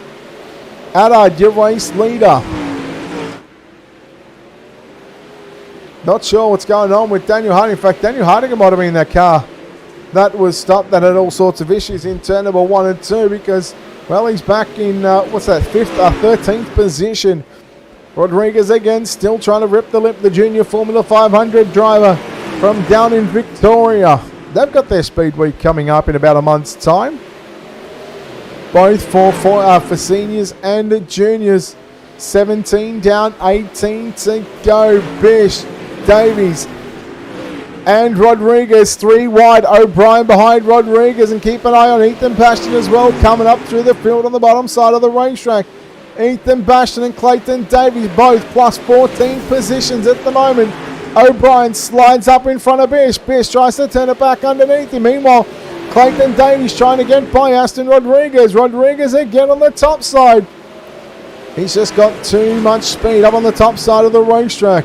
Haddard, your race leader. Not sure what's going on with Daniel Harding. In fact, Daniel Harding might have been in that car that was stopped, that had all sorts of issues in turn number 1 and 2, because, well, he's back in, 13th position. Rodriguez again, still trying to rip the lip, the junior Formula 500 driver from down in Victoria. They've got their speed week coming up in about a month's time. Both for seniors and juniors. 17 down, 18 to go. Bish, Davies, and Rodriguez 3 wide. O'Brien behind Rodriguez, and keep an eye on Ethan Bastion as well, coming up through the field on the bottom side of the racetrack. Ethan Bastion and Clayton Davies both plus 14 positions at the moment. O'Brien slides up in front of Bish. Bish tries to turn it back underneath him. Meanwhile, Clayton Davies trying to get by Aston Rodriguez. Rodriguez again on the top side. He's just got too much speed up on the top side of the racetrack.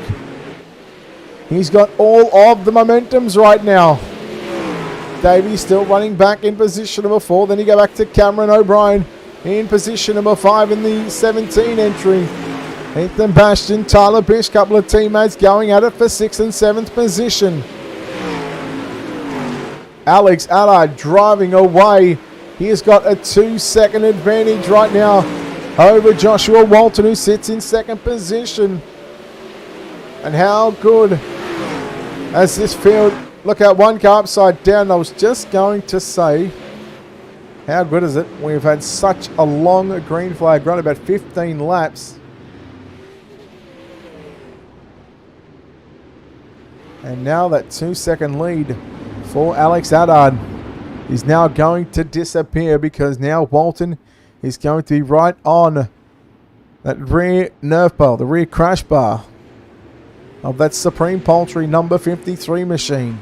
He's got all of the momentums right now. Davies still running back in position number 4. Then you go back to Cameron O'Brien in position number 5 in the 17 entry. Ethan Bastion, Tyler Bish, couple of teammates going at it for 6th and 7th position. Alex Allard driving away. He has got a 2-second advantage right now over Joshua Walton, who sits in 2nd position. And how good as this field... Look out, one car upside down. I was just going to say, how good is it? We've had such a long green flag run, about 15 laps. And now that 2-second lead for Alex Allard is now going to disappear, because now Walton is going to be right on that rear nerve bar, the rear crash bar of that Supreme Poultry number 53 machine.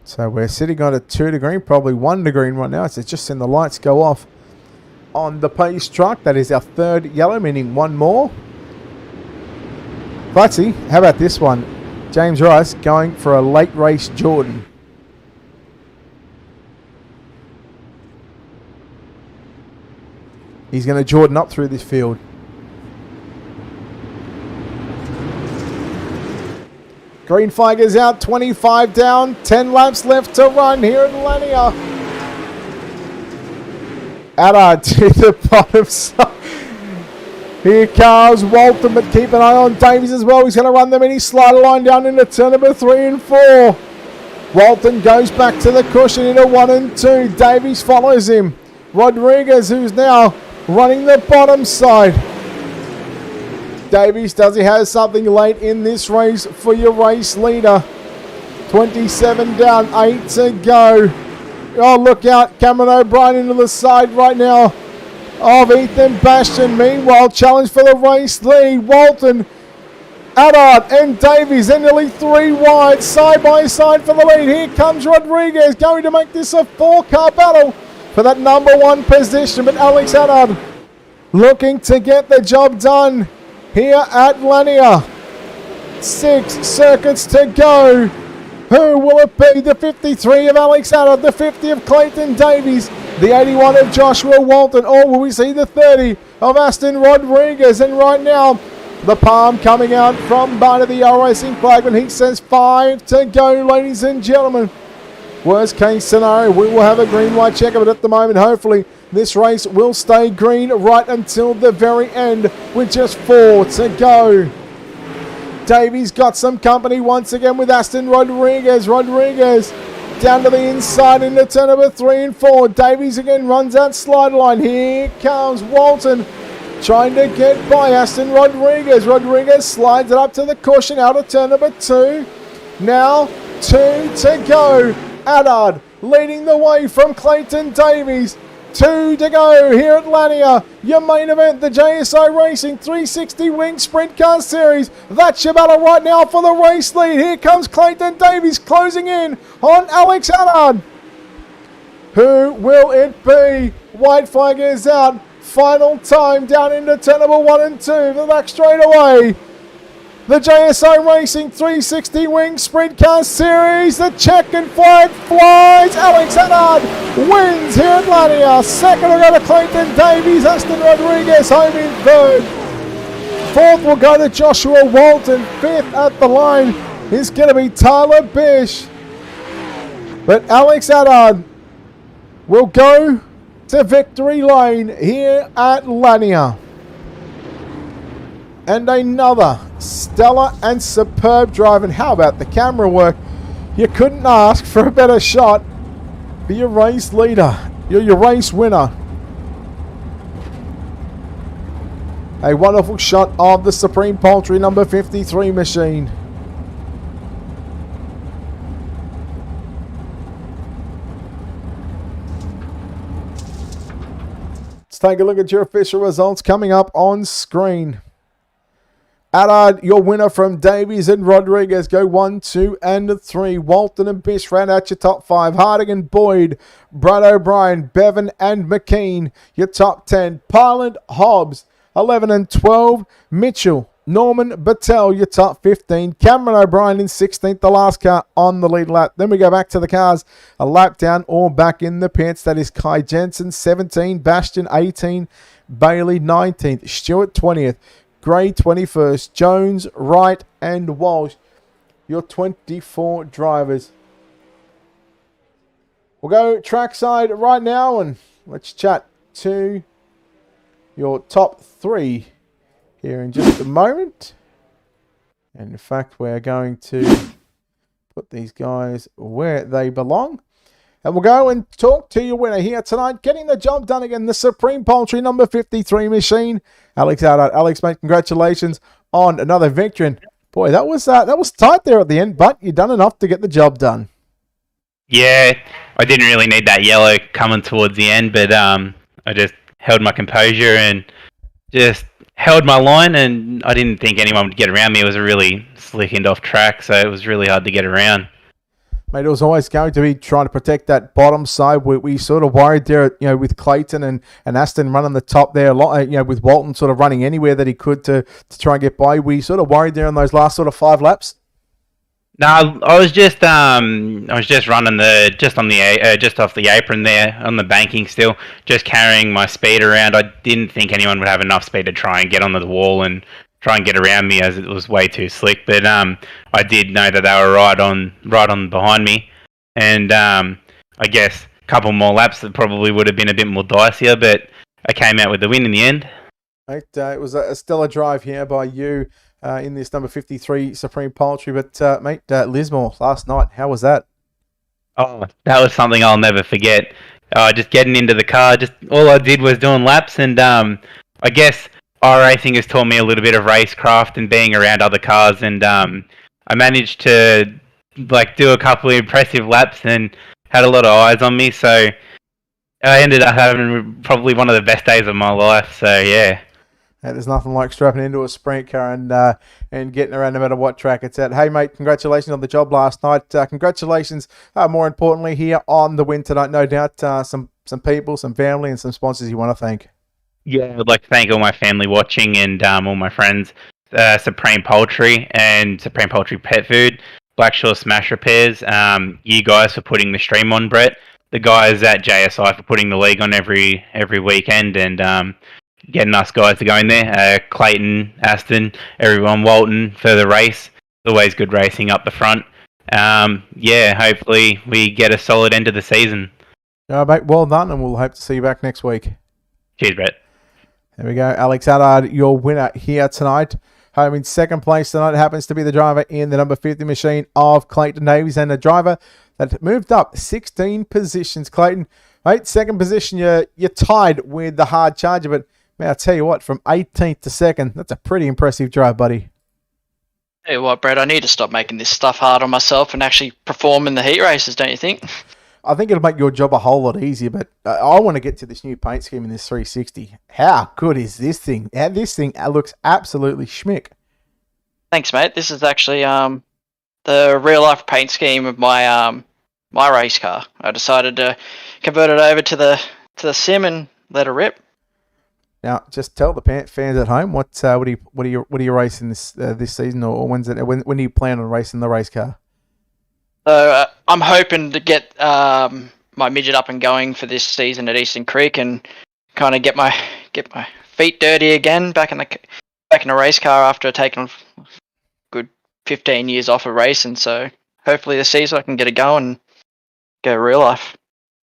So we're sitting on a 2 to green, probably 1 to green right now. So it's just seen the lights go off on the pace truck. That is our 3rd yellow, meaning 1 more. Clutzy, how about this one? James Rice going for a late race Jordan. He's going to Jordan up through this field. Green flag is out, 25 down, 10 laps left to run here at Lanier. Allard to the bottom side. Here comes Walton, but keep an eye on Davies as well. He's going to run the mini slider line down into turn number 3 and 4. Walton goes back to the cushion into 1 and 2. Davies follows him. Rodriguez, who's now running the bottom side. Davies, does he have something late in this race for your race leader? 27 down, 8 to go. Oh, look out. Cameron O'Brien into the side right now of Ethan Bastion. Meanwhile, challenge for the race lead. Walton, Allard and Davies. They're nearly 3 wide, side by side for the lead. Here comes Rodriguez, going to make this a 4-car battle for that number 1 position. But Alex Allard looking to get the job done here at Lanier. 6 circuits to go. Who will it be? The 53 of Alex Allard, the 50 of Clayton Davies, the 81 of Joshua Walton, or will we see the 30 of Aston Rodriguez? And right now, the palm coming out from Barney, the iRacing flag, when he says 5 to go, ladies and gentlemen. Worst case scenario, we will have a green light checker, but at the moment, hopefully, this race will stay green right until the very end with just 4 to go. Davies got some company once again with Aston Rodriguez. Rodriguez down to the inside into turn number 3 and 4. Davies again runs out slide line. Here comes Walton trying to get by Aston Rodriguez. Rodriguez slides it up to the cushion out of turn number 2. Now 2 to go. Allard leading the way from Clayton Davies. 2 to go here at Lanier. Your main event, the JSI Racing 360 Wing Sprint Car Series. That's your battle right now for the race lead. Here comes Clayton Davies closing in on Alex Allard. Who will it be? White flag is out. Final time down into turn number 1 and 2. The back straight away. The JSI Racing 360 Wing Sprint Car Series. The checkered flag flies. Alex Allard wins here at Lanier. Second will go to Clayton Davies. Aston Rodriguez home in 3rd. 4th will go to Joshua Walton. 5th at the line is going to be Tyler Bish. But Alex Allard will go to victory lane here at Lanier. And another stellar and superb drive. And how about the camera work? You couldn't ask for a better shot. Be your race leader. You're your race winner. A wonderful shot of the Supreme Poultry number 53 machine. Let's take a look at your official results coming up on screen. Allard, your winner from Davies and Rodriguez, go 1, 2, and 3. Walton and Bish ran out your top 5. Harding and Boyd, Brad O'Brien, Bevan and McKean, your top 10. Parland, Hobbs, 11 and 12. Mitchell, Norman, Battelle, your top 15. Cameron O'Brien in 16th, the last car on the lead lap. Then we go back to the cars, a lap down or back in the pits. That is Kai Jensen, 17. Bastion, 18. Bailey, 19th. Stewart, 20th. Gray, 21st. Jones, Wright, and Walsh, your 24 drivers. We'll go trackside right now and let's chat to your top 3 here in just a moment. And in fact, we're going to put these guys where they belong. And we'll go and talk to your winner here tonight, getting the job done again, the Supreme Poultry number 53 machine, Alex Allard. Alex, mate, congratulations on another victory. And boy, that was tight there at the end, but you done enough to get the job done. Yeah, I didn't really need that yellow coming towards the end, but I just held my composure and just held my line, and I didn't think anyone would get around me. It was a really slick end off track, so it was really hard to get around. Mate, it was always going to be trying to protect that bottom side. We sort of worried there, with Clayton and Aston running the top there, with Walton sort of running anywhere that he could to try and get by. We sort of worried there in those last sort of 5 laps. No, I was just running just off the apron there on the banking still, just carrying my speed around. I didn't think anyone would have enough speed to try and get onto the wall and try and get around me, as it was way too slick. But I did know that they were right on behind me, and I guess a couple more laps that probably would have been a bit more dicier, but I came out with the win in the end. Mate, it was a stellar drive here by you in this number 53 Supreme Poultry. But mate, Lismore last night, how was that? Oh, that was something I'll never forget. Just getting into the car, just all I did was doing laps, and I guess iRacing has taught me a little bit of racecraft and being around other cars, and I managed to do a couple of impressive laps and had a lot of eyes on me, so I ended up having probably one of the best days of my life. So yeah. There's nothing like strapping into a sprint car and getting around no matter what track it's at. Hey, mate, congratulations on the job last night. Congratulations, more importantly, here on the win tonight. No doubt some people, some family, and some sponsors you want to thank. Yeah, I'd like to thank all my family watching and all my friends, Supreme Poultry and Supreme Poultry Pet Food, Blackshore Smash Repairs, you guys for putting the stream on, Brett, the guys at JSI for putting the league on every weekend, and getting us guys to go in there, Clayton, Aston, everyone, Walton for the race. Always good racing up the front. Hopefully we get a solid end of the season. Mate, well done, and we'll hope to see you back next week. Cheers, Brett. There we go. Alex Allard, your winner here tonight. Home in second place tonight happens to be the driver in the number 50 machine of Clayton Davies, and a driver that moved up 16 positions. Clayton, mate, second position, you're tied with the hard charger, but man, I'll tell you what, from 18th to second, that's a pretty impressive drive, buddy. Hey, what, Brett, I need to stop making this stuff hard on myself and actually perform in the heat races, don't you think? I think it'll make your job a whole lot easier, but I want to get to this new paint scheme in this 360. How good is this thing? This thing looks absolutely schmick. Thanks, mate. This is actually the real-life paint scheme of my my race car. I decided to convert it over to the sim and let it rip. Now, just tell the fans at home what are you racing this season, or when do you plan on racing the race car? So I'm hoping to get my midget up and going for this season at Eastern Creek and kind of get my feet dirty again back in a race car after taking a good 15 years off of racing. So hopefully this season I can get it going and go real life.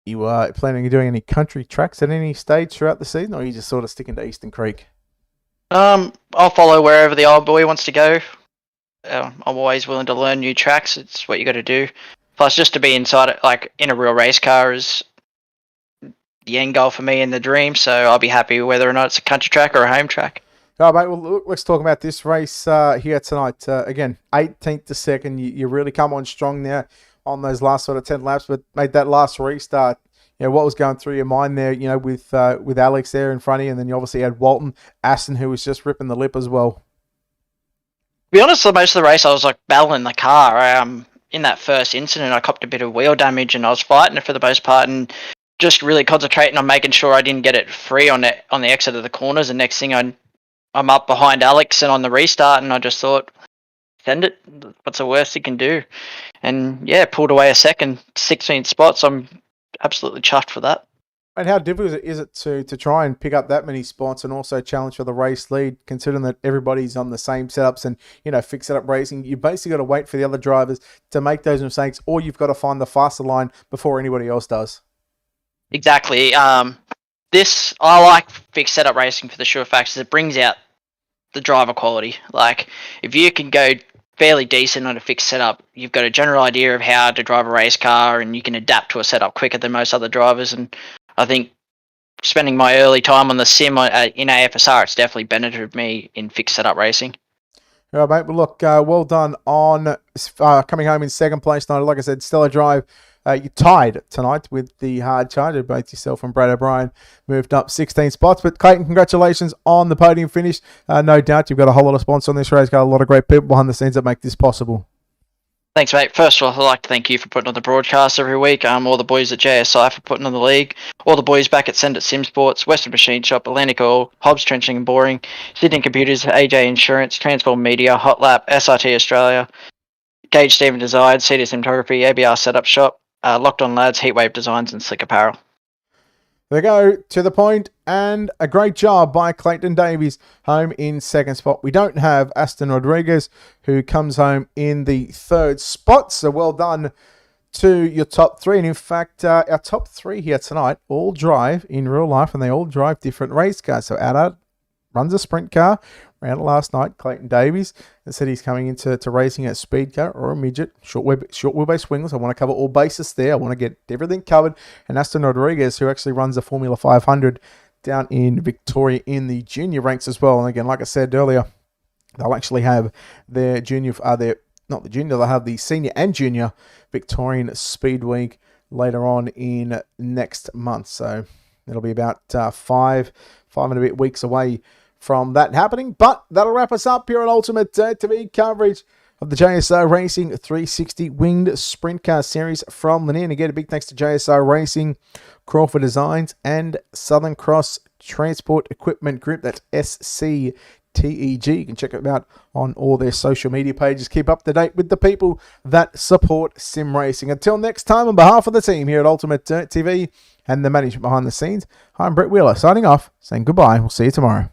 You are planning on doing any country tracks at any stage throughout the season, or are you just sort of sticking to Eastern Creek? I'll follow wherever the old boy wants to go. I'm always willing to learn new tracks. It's what you got to do. Plus, just to be inside it, like in a real race car, is the end goal for me and the dream. So I'll be happy whether or not it's a country track or a home track. All right, mate. Well, look, let's talk about this race here tonight. Again, 18th to 2nd. You really come on strong there on those last sort of 10 laps, but made that last restart. What was going through your mind there, with Alex there in front of you, and then you obviously had Walton, Aston, who was just ripping the lip as well. To be honest, for most of the race, I was like battling the car. In that first incident, I copped a bit of wheel damage, and I was fighting it for the most part, and just really concentrating on making sure I didn't get it free on the exit of the corners. And next thing I'm up behind Alex and on the restart, and I just thought, send it. What's the worst he can do? And yeah, pulled away a second, 16 spots. I'm absolutely chuffed for that. And how difficult is it to try and pick up that many spots and also challenge for the race lead, considering that everybody's on the same setups and, fix it up racing? You basically got to wait for the other drivers to make those mistakes, or you've got to find the faster line before anybody else does. Exactly. I like fixed setup racing for the sure fact is it brings out the driver quality. Like, if you can go fairly decent on a fixed setup, you've got a general idea of how to drive a race car, and you can adapt to a setup quicker than most other drivers. And I think spending my early time on the sim in AFSR, it's definitely benefited me in fixed setup racing. All right, mate. Well, look, well done on coming home in second place tonight. Like I said, stellar drive. You tied tonight with the hard charger. Both yourself and Brad O'Brien moved up 16 spots. But Clayton, congratulations on the podium finish. No doubt you've got a whole lot of sponsors on this race. Got a lot of great people behind the scenes that make this possible. Thanks, mate. First of all, I'd like to thank you for putting on the broadcast every week. All the boys at JSI for putting on the league. All the boys back at Send It Sim Sports, Western Machine Shop, Atlantic Oil, Hobbs Trenching and Boring, Sydney Computers, AJ Insurance, Transform Media, Hot Lap, SRT Australia, Gage Stephen Design, CD Cinematography, ABR Setup Shop, Locked On Lads, Heatwave Designs, and Slick Apparel. There we go, to the point, and a great job by Clayton Davies, home in second spot. We don't have Aston Rodriguez, who comes home in the third spot, so well done to your top three. And in fact, our top three here tonight all drive in real life, and they all drive different race cars. So Adad runs a sprint car, ran it last night. Clayton Davies said he's coming into racing a speed car or a midget, short wheelbase wingless. I want to cover all bases there. I want to get everything covered. And Aston Rodriguez, who actually runs the Formula 500 down in Victoria in the junior ranks as well. And again, like I said earlier, they'll actually have their junior, they'll have the senior and junior Victorian Speed Week later on in next month. So it'll be about 5 and a bit weeks away from that happening. But that'll wrap us up here on UltimateDirtTV coverage of the JSI Racing 360 Winged Sprint Car Series from Lanier. And again, a big thanks to JSI Racing, Crawford Designs, and Southern Cross Transport Equipment Group. That's SCTEG. You can check them out on all their social media pages. Keep up to date with the people that support sim racing. Until next time, on behalf of the team here at UltimateDirtTV and the management behind the scenes, I'm Brett Wheeler signing off, saying goodbye. We'll see you tomorrow.